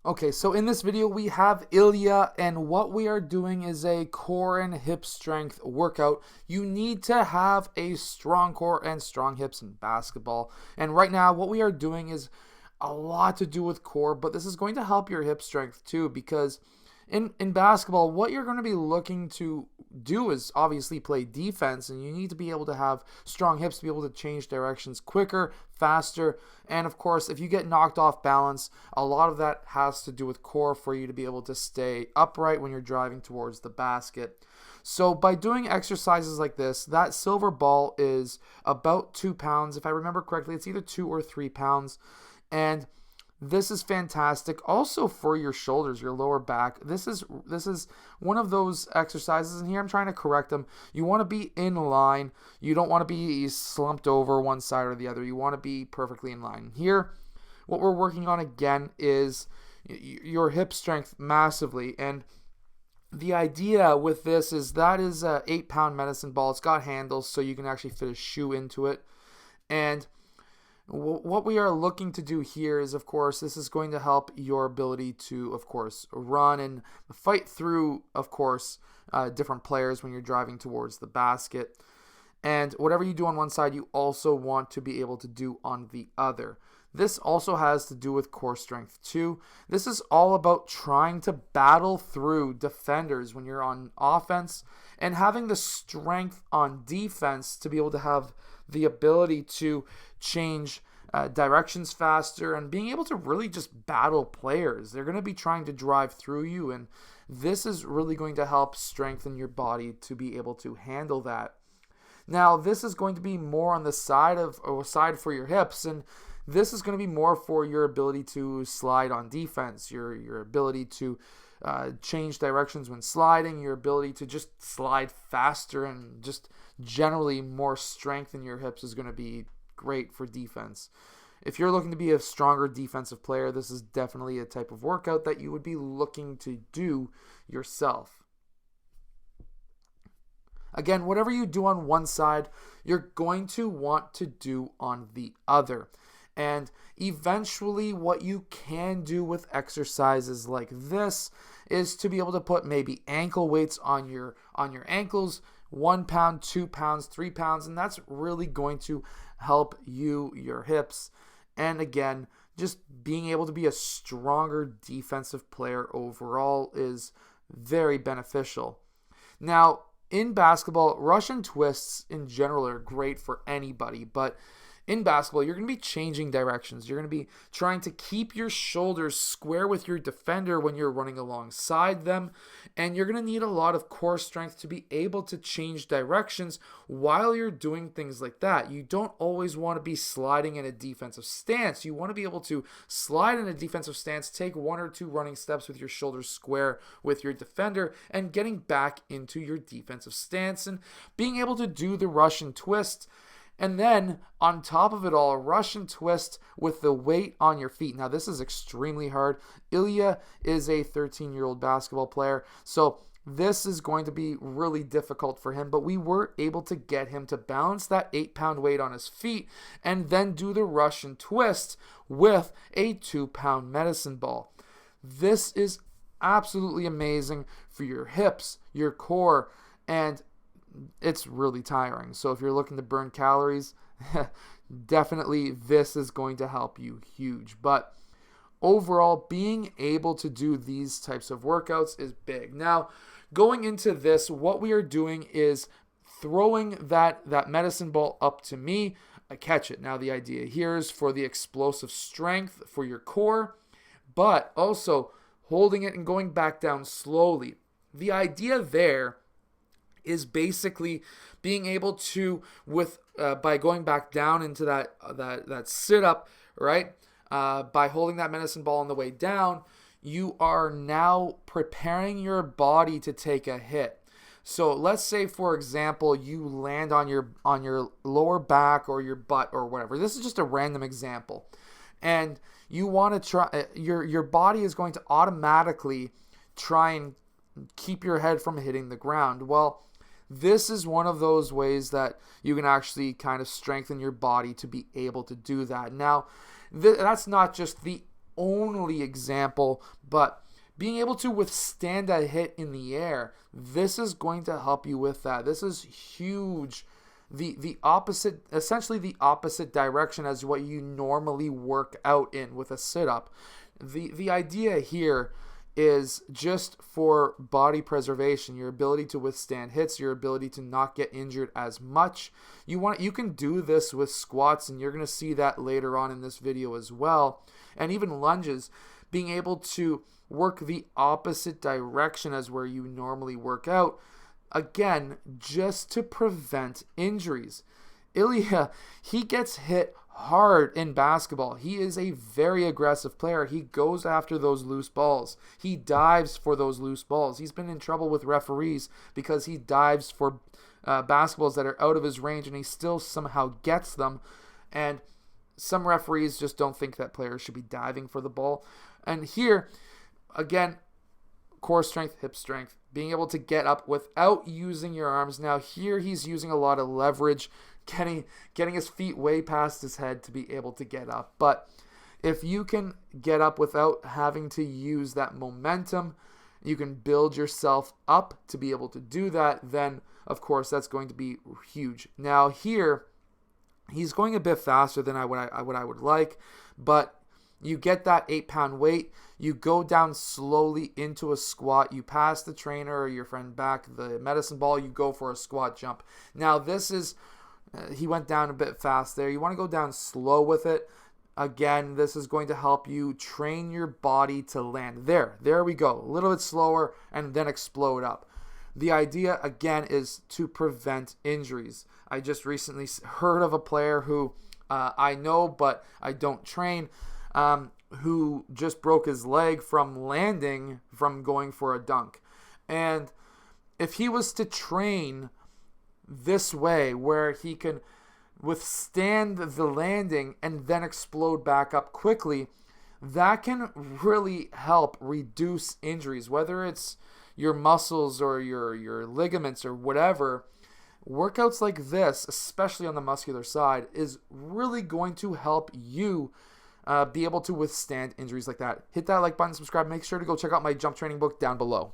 Okay, so in this video we have Ilya, and what we are doing is a core and hip strength workout. You need to have a strong core and strong hips in basketball. And right now what we are doing is a lot to do with core, but this is going to help your hip strength too, because in basketball, what you're going to be looking to do is obviously play defense, and you need to be able to have strong hips to be able to change directions quicker, faster, and of course, if you get knocked off balance, a lot of that has to do with core for you to be able to stay upright when you're driving towards the basket. So by doing exercises like this, that silver ball is about 2 pounds. If I remember correctly, it's either 2 or 3 pounds. And this is fantastic also for your shoulders, your lower back. This is one of those exercises, and here I'm trying to correct them. You want to be in line. You don't want to be slumped over one side or the other. You want to be perfectly in line. Here, what we're working on again is your hip strength massively, and the idea with this is that is a 8-pound medicine ball. It's got handles so you can actually fit a shoe into it. And what we are looking to do here is, of course, this is going to help your ability to, of course, run and fight through, of course, different players when you're driving towards the basket. And whatever you do on one side, you also want to be able to do on the other. This also has to do with core strength too. This is all about trying to battle through defenders when you're on offense and having the strength on defense to be able to have the ability to change directions faster and being able to really just battle players. They're going to be trying to drive through you, and this is really going to help strengthen your body to be able to handle that. Now, this is going to be more on the side for your hips, and this is going to be more for your ability to slide on defense, your ability to change directions when sliding, your ability to just slide faster, and just generally more strength in your hips is going to be great for defense. If you're looking to be a stronger defensive player, this is definitely a type of workout that you would be looking to do yourself. Again, whatever you do on one side, you're going to want to do on the other. And eventually what you can do with exercises like this is to be able to put maybe ankle weights on your ankles, 1 pound, 2 pounds, 3 pounds, and that's really going to help your hips. And again, just being able to be a stronger defensive player overall is very beneficial. Now, in basketball, Russian twists in general are great for anybody, but in basketball, you're going to be changing directions. You're going to be trying to keep your shoulders square with your defender when you're running alongside them, and you're going to need a lot of core strength to be able to change directions while you're doing things like that. You don't always want to be sliding in a defensive stance. You want to be able to slide in a defensive stance, take 1 or 2 running steps with your shoulders square with your defender, and getting back into your defensive stance and being able to do the Russian twist. And then, on top of it all, a Russian twist with the weight on your feet. Now, this is extremely hard. Ilya is a 13-year-old basketball player, so this is going to be really difficult for him. But we were able to get him to balance that 8-pound weight on his feet and then do the Russian twist with a 2-pound medicine ball. This is absolutely amazing for your hips, your core, and it's really tiring. So if you're looking to burn calories, definitely this is going to help you huge. But overall, being able to do these types of workouts is big. Now, going into this, what we are doing is throwing that medicine ball up to me. I catch it. Now, the idea here is for the explosive strength for your core, but also holding it and going back down slowly. The idea there is basically being able to, by going back down into that sit up, right? By holding that medicine ball on the way down, you are now preparing your body to take a hit. So let's say, for example, you land on your lower back or your butt or whatever. This is just a random example, and you want to try. Your body is going to automatically try and keep your head from hitting the ground. Well, this is one of those ways that you can actually kind of strengthen your body to be able to do that. Now, that's not just the only example, but being able to withstand a hit in the air, this is going to help you with that. This is huge. The opposite, essentially the opposite direction as what you normally work out in with a sit-up. The idea here is just for body preservation, your ability to withstand hits, your ability to not get injured as much. You can do this with squats, and you're going to see that later on in this video as well. And even lunges, being able to work the opposite direction as where you normally work out, again, just to prevent injuries. Ilya, he gets hit hard in basketball. He is a very aggressive player. He goes after those loose balls. He dives for those loose balls. He's been in trouble with referees because he dives for basketballs that are out of his range, and he still somehow gets them. And some referees just don't think that players should be diving for the ball. And here, again, core strength, hip strength, being able to get up without using your arms. Now here he's using a lot of leverage, getting his feet way past his head to be able to get up. But if you can get up without having to use that momentum, you can build yourself up to be able to do that, then of course that's going to be huge. Now here, he's going a bit faster than what I would like, but you get that 8-pound weight, you go down slowly into a squat, you pass the trainer or your friend back the medicine ball, you go for a squat jump. Now this is, he went down a bit fast there. You want to go down slow with it. Again, this is going to help you train your body to land. There we go. A little bit slower and then explode up. The idea, again, is to prevent injuries. I just recently heard of a player who I know but I don't train, who just broke his leg from landing from going for a dunk. And if he was to train this way, where he can withstand the landing and then explode back up quickly, that can really help reduce injuries, whether it's your muscles or your ligaments or whatever. Workouts like this, especially on the muscular side, is really going to help you be able to withstand injuries like that. Hit that like button, subscribe. Make sure to go check out my jump training book down below.